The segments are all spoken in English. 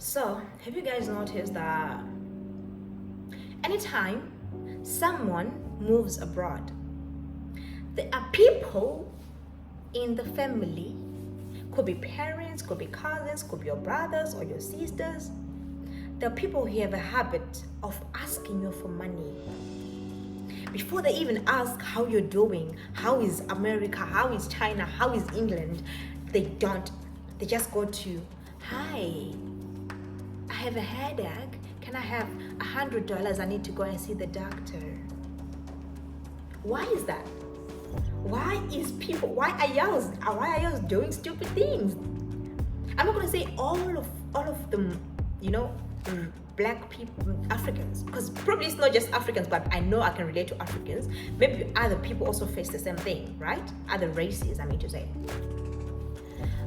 So, have you guys noticed that anytime someone moves abroad, there are people in the family, could be parents, could be cousins, could be your brothers or your sisters. There are people who have a habit of asking you for money. Before they even ask how you're doing, how is America, how is China, how is England, they don't. They just go to, hi, I have a headache. Can I have $100? I need to go and see the doctor. Why is that? Why are y'all doing stupid things? I'm not gonna say all of them, black people, Africans, because probably it's not just Africans, but I know I can relate to Africans. Maybe other people also face the same thing, right? Other races, I mean to say.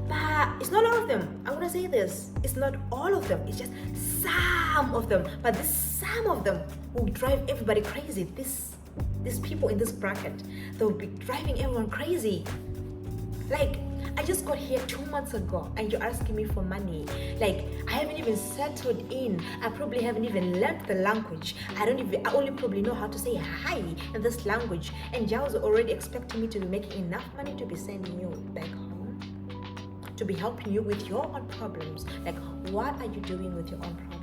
But it's not all of them. I want to say this. It's not all of them. It's just some of them. But this some of them will drive everybody crazy. These people in this bracket, they will be driving everyone crazy. Like, I just got here 2 months ago and you're asking me for money. Like, I haven't even settled in. I probably haven't even learned the language. I only probably know how to say hi in this language. And y'all are already expecting me to be making enough money to be sending you back home, to be helping you with your own problems. Like, what are you doing with your own problems?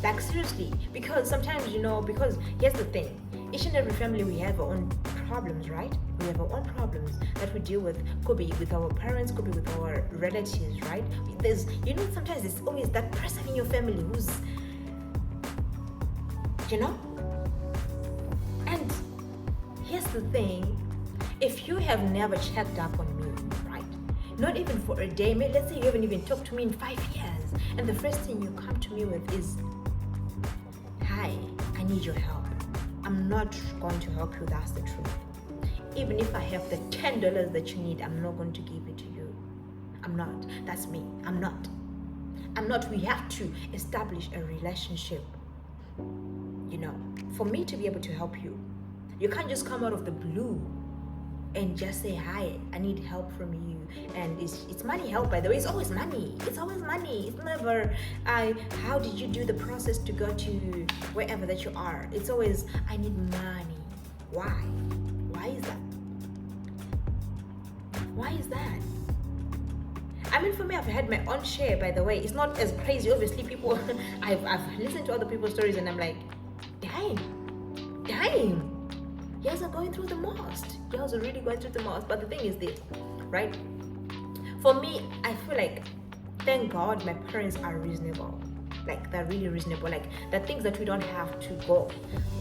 Like, seriously, because sometimes, because here's the thing, each and every family, we have our own problems, right? We have our own problems that we deal with. Could be with our parents, could be with our relatives, right? There's, sometimes it's always that person in your family who's, and here's the thing, if you have never checked up on me, right? Not even for a day, maybe let's say you haven't even talked to me in 5 years, and the first thing you come to me with is, hi, I need your help. I'm not going to help you, that's the truth. Even if I have the $10 that you need, I'm not going to give it to you. I'm not. That's me. I'm not. We have to establish a relationship, for me to be able to help you. You can't just come out of the blue and just say, hi, I need help from you. And it's money help, by the way. It's always money. It's never, how did you do the process to go to wherever that you are? It's always, I need money. Why? Why is that? Why is that? I mean, for me, I've had my own share, by the way. It's not as crazy. Obviously, people, I've listened to other people's stories and I'm like, damn. You guys are going through the most. You guys are really going through the most. But the thing is this, right? For me, I feel like, thank God my parents are reasonable. Like, they're really reasonable. Like, the things that we don't have to go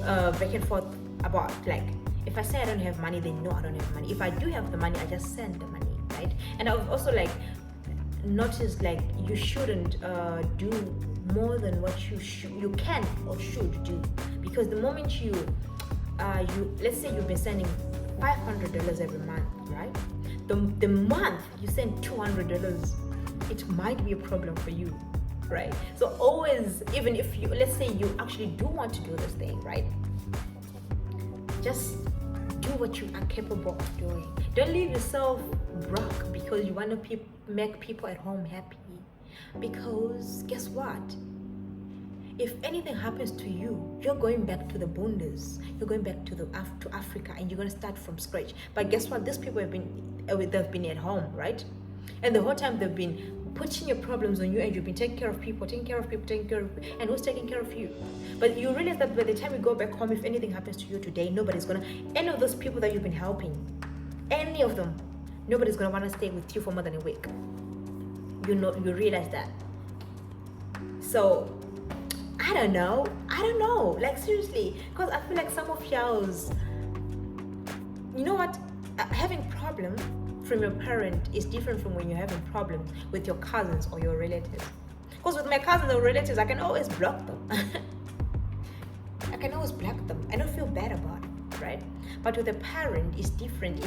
back and forth about. Like, if I say I don't have money, they know I don't have money. If I do have the money, I just send the money, right? And I've also, like, noticed, like, you shouldn't do more than what you can or should do. Because the moment you let's say you've been sending $500 every month, right? The month you send $200, it might be a problem for you, right? So always, even if let's say you actually do want to do this thing, right? Just do what you are capable of doing. Don't leave yourself broke because you want to make people at home happy. Because guess what? If anything happens to you, you're going back to the bundes. You're going back to Africa, and you're going to start from scratch. But guess what? These people they've been at home, right? And the whole time they've been putting your problems on you, and you've been taking care of people, and who's taking care of you? But you realize that by the time you go back home, if anything happens to you today, any of those people that you've been helping, any of them, nobody's gonna want to stay with you for more than a week. You realize that. So I don't know, like, seriously, because I feel like some of y'all's, having problem from your parent is different from when you're having problems with your cousins or your relatives. Because with my cousins or relatives, I can always block them. I don't feel bad about it, right? But with a parent, it's different.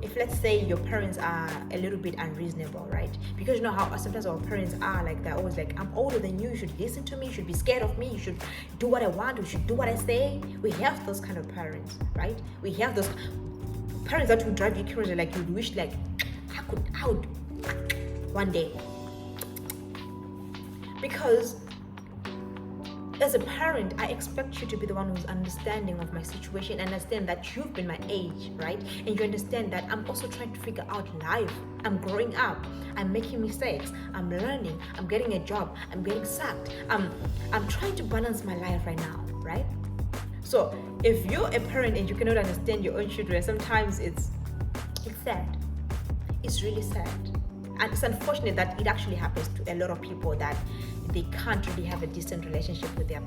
If let's say your parents are a little bit unreasonable, right? Because you know how sometimes our parents are, like, they're always like, I'm older than you should listen to me, you should be scared of me, you should do what I want, you should do what I say. We have those kind of parents, right? We have those parents that will drive you crazy, like, you wish, like, I would one day Because as a parent, I expect you to be the one who's understanding of my situation, understand that you've been my age, right? And you understand that I'm also trying to figure out life. I'm growing up. I'm making mistakes. I'm learning. I'm getting a job. I'm getting sacked. I'm trying to balance my life right now, right? So if you're a parent and you cannot understand your own children, sometimes it's sad. It's really sad. And it's unfortunate that it actually happens to a lot of people, that they can't really have a decent relationship with their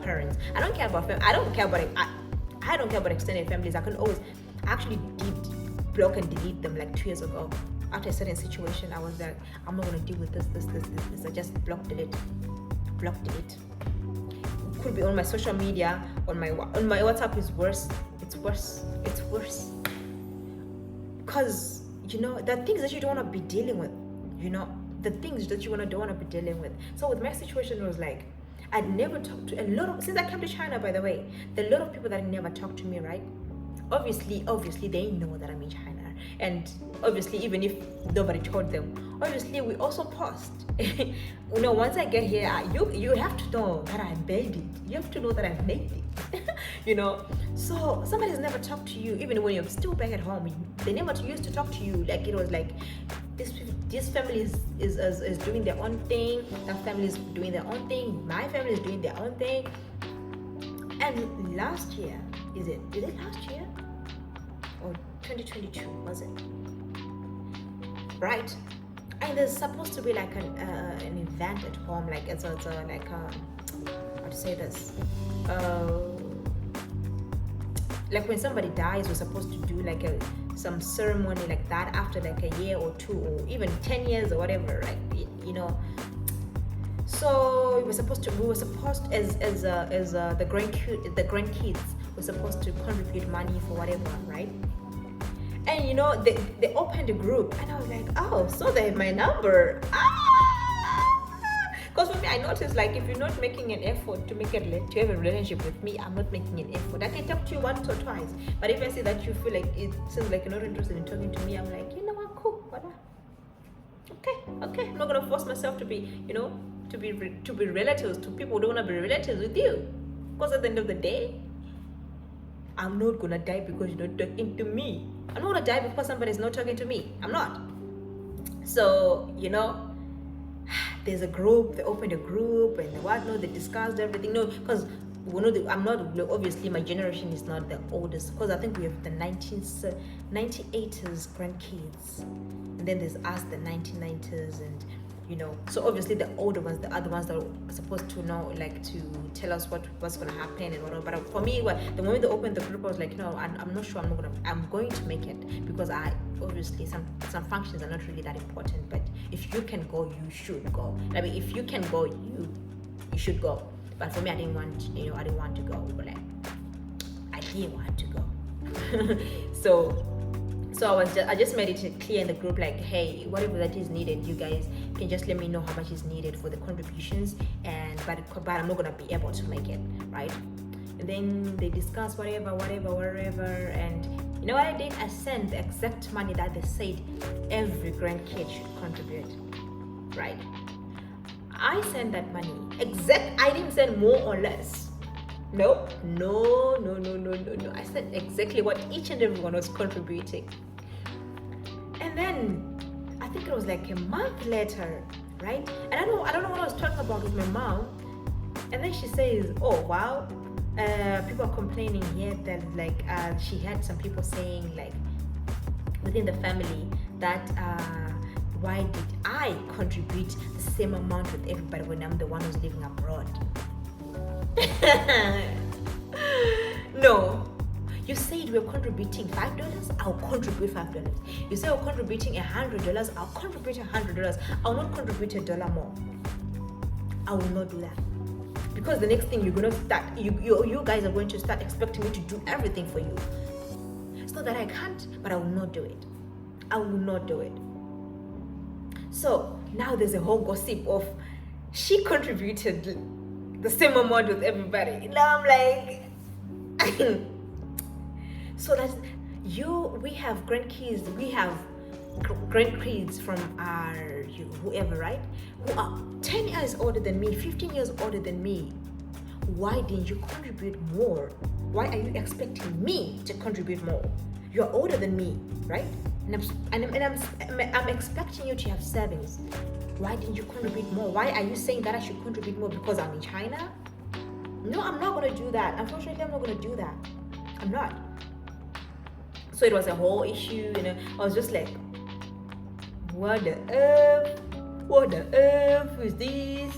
parents. I don't care about I don't care about extended families. I actually did block and delete them like 2 years ago. After a certain situation, I was like, I'm not gonna deal with this. I just block delete. Could be on my social media, on my WhatsApp is worse. It's worse. Because the things that you don't want to be dealing with, the things that you don't want to be dealing with. So with my situation, it was like, I'd never talked to a lot of, since I came to China, by the way, there are a lot of people that never talk to me, right? Obviously, they know that I'm in China. And obviously, even if nobody told them, obviously, we also post. Once I get here, you have to know that I made it. You have to know that I've made it. So somebody's never talked to you, even when you're still back at home. They never used to talk to you. Like, it was like, this family is doing their own thing. That family is doing their own thing. My family is doing their own thing. And last year, is it last year? Or 2022, was it? Right. And there's supposed to be like an event at home, like it's like how to say this? Like when somebody dies, we're supposed to do like some ceremony like that after like a year or 2 or even 10 years or whatever, right? So we were supposed as the grandkids were supposed to contribute money for whatever, right? And they opened a group, and I was like, oh, so they have my number. Because for me, I noticed, like, if you're not making an effort to have a relationship with me, I'm not making an effort. I can talk to you once or twice, but if I see that you feel like it seems like you're not interested in talking to me, I'm like, you know what, cool, whatever. Okay, I'm not gonna force myself to be, to be relatives to people who don't wanna be relatives with you. Because at the end of the day, I'm not gonna die because you're not talking to me. I'm not gonna die because somebody's not talking to me. I'm not. So, there's a group, they opened a group and whatnot, they discussed everything. No, because I'm not, obviously my generation is not the oldest, because I think we have the 1980s grandkids, and then there's us, the 1990s, and so obviously the older ones, the other ones that are supposed to know, like, to tell us what's gonna happen and whatever. But for me, the moment they opened the group, I was like, I'm not sure I'm going to make it, because I obviously some functions are not really that important. But if you can go, you should go. I mean, if you can go, you should go. But for me, I didn't want to go. But I didn't want to go. So I just made it clear in the group, like, hey, whatever that is needed, you guys can just let me know how much is needed for the contributions, but I'm not gonna be able to make it, right? And then they discuss whatever, and you know what I did? I sent the exact money that they said every grandkid should contribute, right? I sent that money I didn't send more or less. No. I said exactly what each and everyone was contributing. And then I think it was like a month later, right? And I don't know what I was talking about with my mom. And then she says, oh wow, people are complaining here that like she had some people saying, like, within the family that why did I contribute the same amount with everybody when I'm the one who's living abroad? No. You said we're contributing $5, I'll contribute $5. You say we're contributing $100, I'll contribute $100. I'll not contribute $1 more. I will not do that. Because the next thing you're gonna start, you guys are going to start expecting me to do everything for you. It's not that I can't, but I will not do it. I will not do it. So now there's a whole gossip of she contributed the same amount with everybody. Now I'm like, so that's we have grandkids, we have grandkids from whoever, right? Who are 10 years older than me, 15 years older than me. Why didn't you contribute more? Why are you expecting me to contribute more? You're older than me, right? And I'm expecting you to have savings. Why didn't you contribute more? Why are you saying that I should contribute more because I'm in China? No, I'm not going to do that. Unfortunately, I'm not going to do that. I'm not. So it was a whole issue, you know. I was just like, what the F? What the F is this?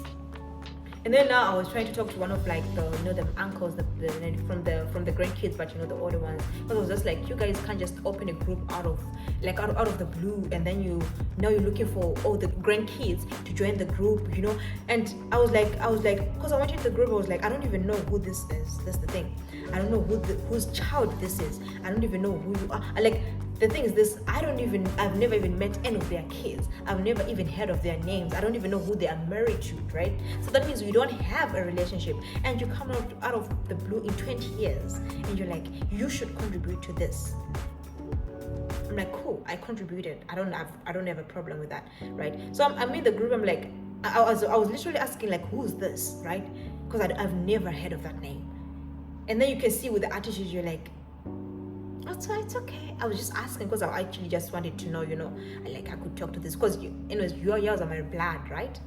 And then now I was trying to talk to one of like the, you know, the uncles, from the grandkids, but you know, the older ones. But I was just like, you guys can't just open a group out of the blue, and then you're looking for all the grandkids to join the group, you know. And I was like, because I went into the group, I was like, I don't even know who this is. That's the thing. I don't know whose child this is. I don't even know who you are. The thing is this, I've never even met any of their kids. I've never even heard of their names. I don't even know who they are married to, right? So that means we don't have a relationship, and you come out of the blue in 20 years and you're like, you should contribute to this. I'm like, cool, I contributed. I don't have a problem with that, right? So I'm in the group, I'm like, I was literally asking like, who's this, right? Because I've never heard of that name. And then you can see with the attitude, you're like, it's okay. I was just asking because I actually just wanted to know, you know, I could talk to this because yours are my blood, right?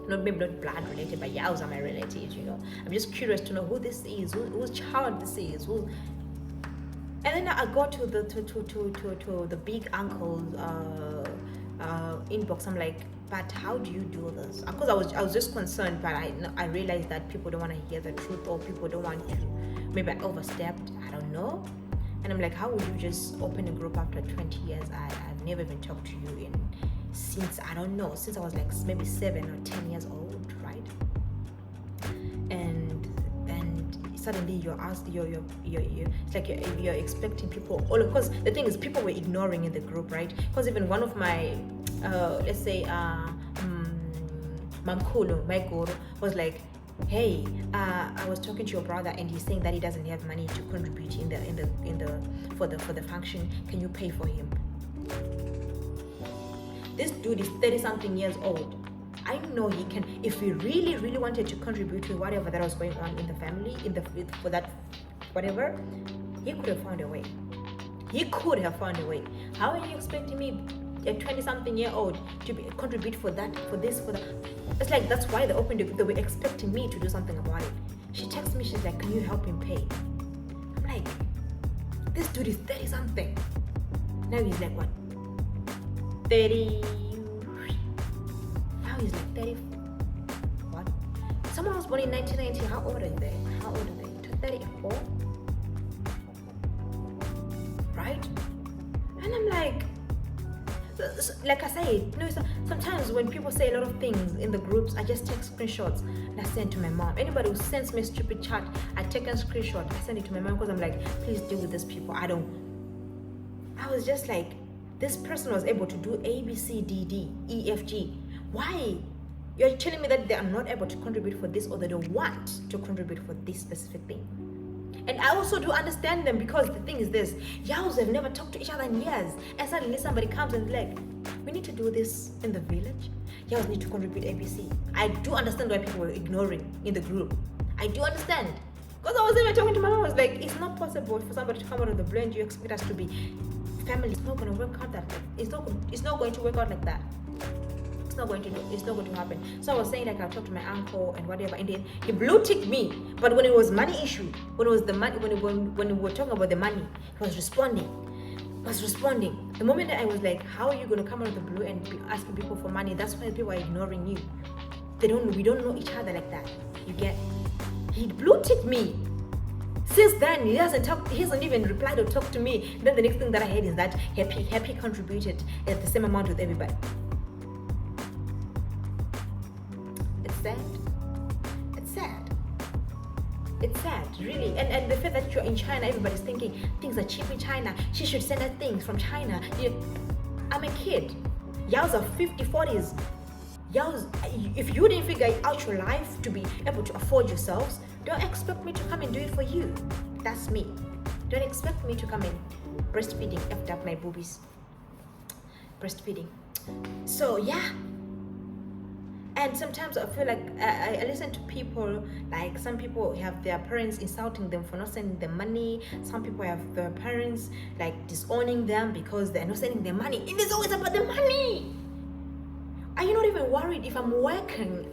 Maybe not blood related, but yours are my relatives, you know. I'm just curious to know who this is, whose child this is, who. And then I got to the big uncle's inbox. I'm like, but how do you do this? Because I was just concerned, but I realized that people don't want to hear the truth, or people don't want to. Maybe I overstepped. I don't know. And I'm like, how would you just open a group after 20 years? I've never even talked to you since I was like maybe 7 or 10 years old, right? And suddenly you're it's like you're expecting people all, because the thing is, people were ignoring in the group, right? Because even one of my let's say Mamkulu, my guru, was like, hey, I was talking to your brother and he's saying that he doesn't have money to contribute for the function. Can you pay for him? This dude is 30-something years old. I know he can. If he really, really wanted to contribute to whatever that was going on in the family, for that whatever, he could have found a way. How are you expecting me, a 20-something year old, to contribute for that? It's like, that's why they were expecting me to do something about it. She texts me, she's like, can you help him pay? I'm like, this dude is 30-something. Now he's like, what? 30. Now he's like 30. What? Someone was born in 1990. How old are they? 34? Right? And I'm like I say, you know, sometimes when people say a lot of things in the groups, I just take screenshots and I send to my mom. Anybody who sends me a stupid chat, I take a screenshot, I send it to my mom, because I'm like, please deal with these people. I was just like, this person was able to do A, B, C, D, D, E, F, G. Why? You're telling me that they are not able to contribute for this, or they don't want to contribute for this specific thing. And I also do understand them, because the thing is this, Yaos have never talked to each other in years, and suddenly somebody comes and is like, we need to do this in the village. Yaos need to contribute ABC. I do understand why people were ignoring in the group. I do understand. Because I was even talking to my mom, I was like, it's not possible for somebody to come out of the blue and you expect us to be family. It's not going to work out that way. It's not going to work out like that. It's not going to happen. So I was saying, like, I'll talk to my uncle and whatever, and then he blue ticked me. But when it was money issue, when it was the money, when we were talking about the money, he was responding. The moment that I was like, how are you going to come out of the blue and be asking people for money? That's why people are ignoring you. We don't know each other like that. You get? He blue ticked me. Since then, he hasn't even replied or talked to me. Then the next thing that I heard is that Happy contributed at the same amount with everybody. It's sad, really. And the fact that you're in China, everybody's thinking things are cheap in China. She should send her things from China. I'm a kid. Yours are 50, 40s. Yours, if you didn't figure out your life to be able to afford yourselves, don't expect me to come and do it for you. That's me. Don't expect me to come and breastfeeding effed up my boobies. breastfeeding. So yeah. And sometimes I feel like I listen to people, like some people have their parents insulting them for not sending them money. Some people have their parents like disowning them because they're not sending them money. It is always about the money. Are you not even worried if I'm working?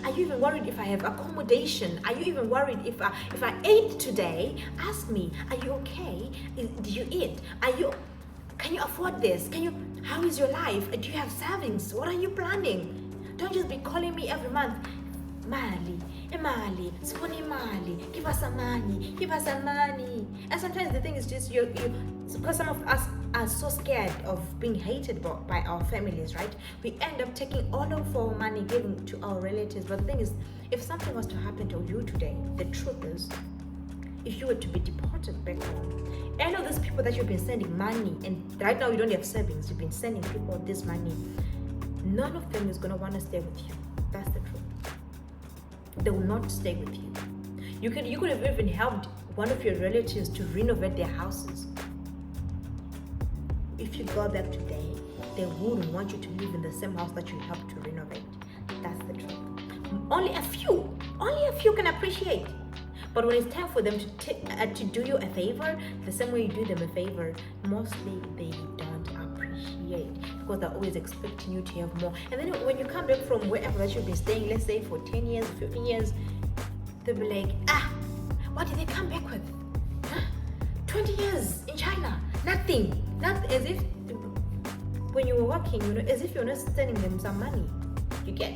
Are you even worried if I have accommodation? Are you even worried if I ate today? Ask me, are you okay? Do you eat? Can you afford this? How is your life? Do you have savings? What are you planning? Don't just be calling me every month. Mali, Siponi Mali, give us some money. And sometimes the thing is just you because some of us are so scared of being hated by our families, right? We end up taking all of our money, giving to our relatives. But the thing is, if something was to happen to you today, the truth is, if you were to be deported back home, I know these people that you've been sending money, and right now you don't have savings, you've been sending people this money, none of them is going to want to stay with you. That's the truth. They will not stay with you. You could have even helped one of your relatives to renovate their houses. If you go back today, they wouldn't want you to live in the same house that you helped to renovate. That's the truth. Only a few can appreciate. But when it's time for them to do you a favor, the same way you do them a favor, mostly they don't appreciate because they're always expecting you to have more. And then when you come back from wherever that you've been staying, let's say for 10 years, 15 years, they'll be like, what did they come back with? 20 years in China, nothing. Not as if when you were working, as if you're not sending them some money. You get?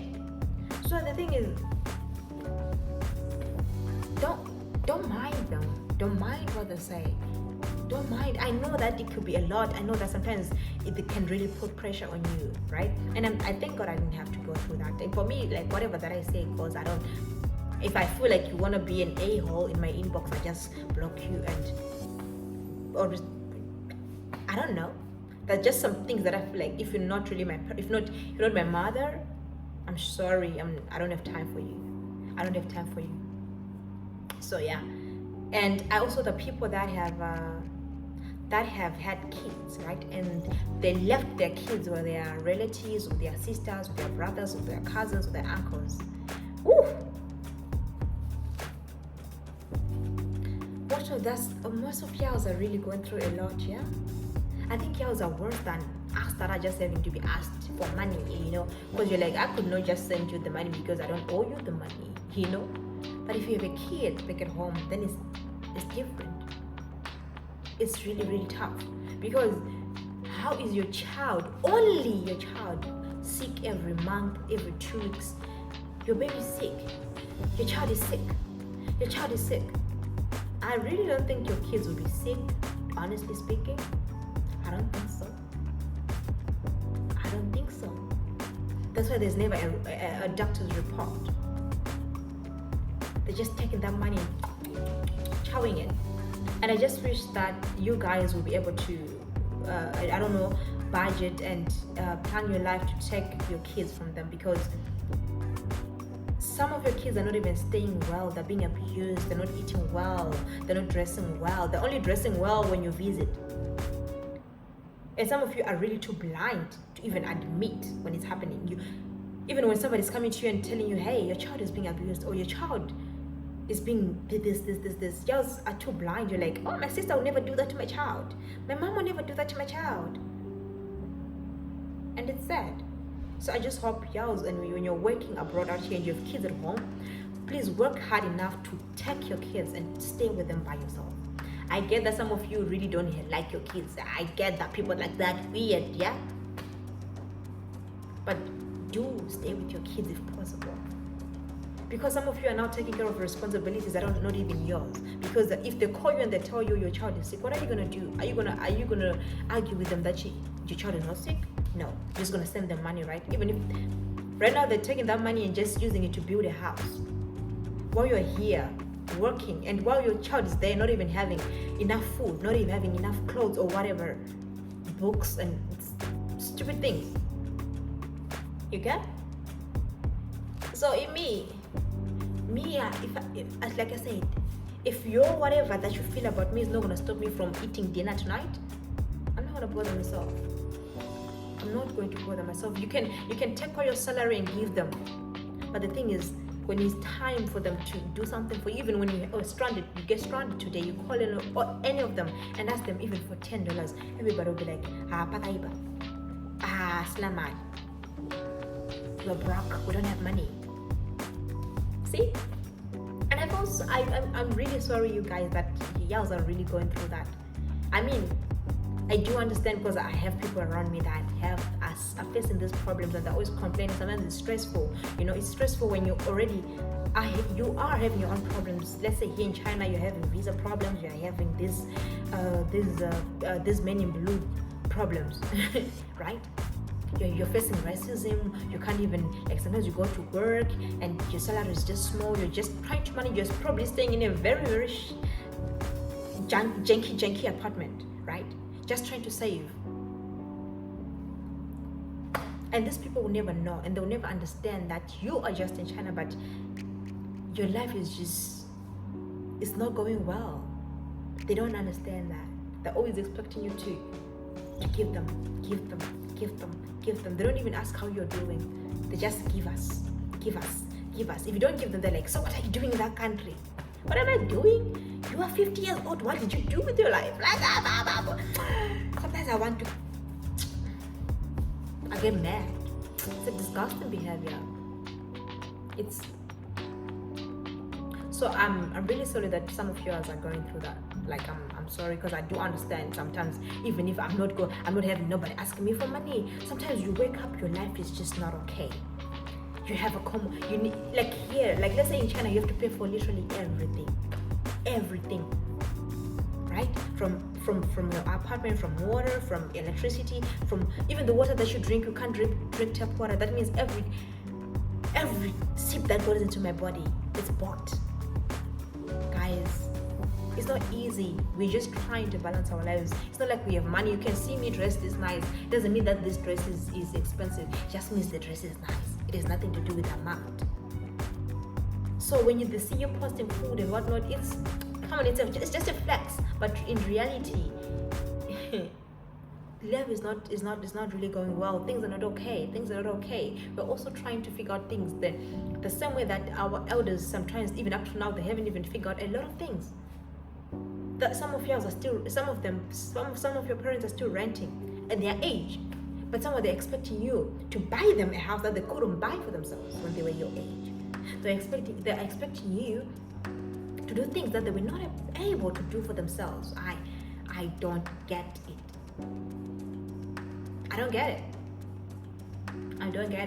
So the thing is, don't mind them. Don't mind what they say. Don't mind. I know that it could be a lot. I know that sometimes it can really put pressure on you, right? And I thank God I didn't have to go through that. And for me, like whatever that I say goes. If I feel like you want to be an a-hole in my inbox, I just block you or I don't know. There's just some things that I feel like if you're not really you're not my mother, I'm sorry. I don't have time for you. I don't have time for you. So yeah, and I also the people that have had kids, right? And they left their kids with their relatives, with their sisters, with their brothers, with their cousins, with their uncles. Ooh. Most of y'all are really going through a lot, yeah? I think y'all are worse than us that are just having to be asked for money, because you're like, I could not just send you the money because I don't owe you the money, But if you have a kid back at home, then it's different. It's really, really tough. Because how is your child, only your child, sick every month, every 2 weeks? Your baby's sick. Your child is sick. Your child is sick. I really don't think your kids will be sick, honestly speaking. I don't think so. That's why there's never a doctor's report. They're just taking that money, chowing it. And I just wish that you guys will be able to, budget and plan your life to take your kids from them, because some of your kids are not even staying well. They're being abused. They're not eating well. They're not dressing well. They're only dressing well when you visit. And some of you are really too blind to even admit when it's happening. Even when somebody's coming to you and telling you, hey, your child is being abused, or your child is being this. You are too blind. You're like, oh, my sister will never do that to my child. My mom will never do that to my child. And it's sad. So I just hope y'all, and when you're working abroad out here and you have kids at home, please work hard enough to take your kids and stay with them by yourself. I get that some of you really don't like your kids. I get that people like that weird, yeah? But do stay with your kids if possible. Because some of you are now taking care of responsibilities that are not even yours. Because if they call you and they tell you your child is sick, what are you gonna do? Are you gonna argue with them that your child is not sick? No, you're just gonna send them money, right? Even if right now they're taking that money and just using it to build a house. While you're here working, and while your child is there not even having enough food, not even having enough clothes or whatever, books and stupid things. You get? So in me, if like I said, if your whatever that you feel about me is not gonna stop me from eating dinner tonight, I'm not gonna bother myself. I'm not going to bother myself. You can take all your salary and give them, but the thing is, when it's time for them to do something for you, even when you get stranded today, you call in or any of them and ask them even for $10, everybody will be like, pataiba, slaman, we're broke, we don't have money. See? And I'm really sorry, you guys, that y'all are really going through that. I mean, I do understand, because I have people around me that are facing these problems, and they're always complaining. Sometimes it's stressful. It's stressful when you are having your own problems. Let's say here in China, you're having visa problems, you're having these men in blue problems, right? You're facing racism. You can't even, like, sometimes you go to work and your salary is just small. You're just trying to manage. You're probably staying in a very, very janky apartment, right? Just trying to save. And these people will never know, and they'll never understand that you are just in China, but your life is not going well. They don't understand that. They're always expecting you to give them. They don't even ask how you're doing. They just give us. If you don't give them, they're like, so what are you doing in that country? What am I doing? You are 50 years old. What did you do with your life? Sometimes I get mad. It's a disgusting behavior. So I'm really sorry that some of you guys are going through that. Like, I'm sorry, because I do understand sometimes, even if I'm not having nobody asking me for money. Sometimes you wake up, your life is just not okay. You have you need, like here, like let's say in China, you have to pay for literally everything, right? From your apartment, from water, from electricity, from even the water that you drink. You can't drink tap water. That means every sip that goes into my body, it's bought. Guys, it's not easy. We're just trying to balance our lives. It's not like we have money. You can see me dressed this nice. It doesn't mean that this dress is expensive. It just means the dress is nice. It has nothing to do with the amount. So when they see you posting food and whatnot, it's just a flex. But in reality, life is not really going well. Things are not okay. We're also trying to figure out things the same way that our elders sometimes, even up to now, they haven't even figured out a lot of things. That some of your parents are still renting at their age, but some of they're expecting you to buy them a house that they couldn't buy for themselves when they were your age. They're expecting you to do things that they were not able to do for themselves. I don't get it. I don't get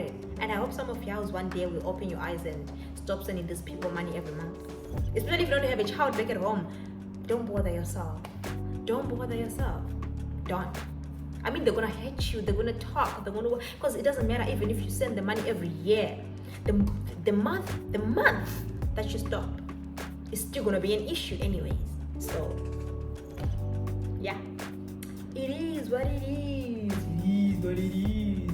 it. And I hope some of y'all one day will open your eyes and stop sending these people money every month. Especially if you don't have a child back at home. Don't bother yourself. Don't. I mean, they're gonna hate you. They're gonna talk. They're gonna, because it doesn't matter even if you send the money every year. The month that you stop is still gonna be an issue anyways. So yeah, it is what it is.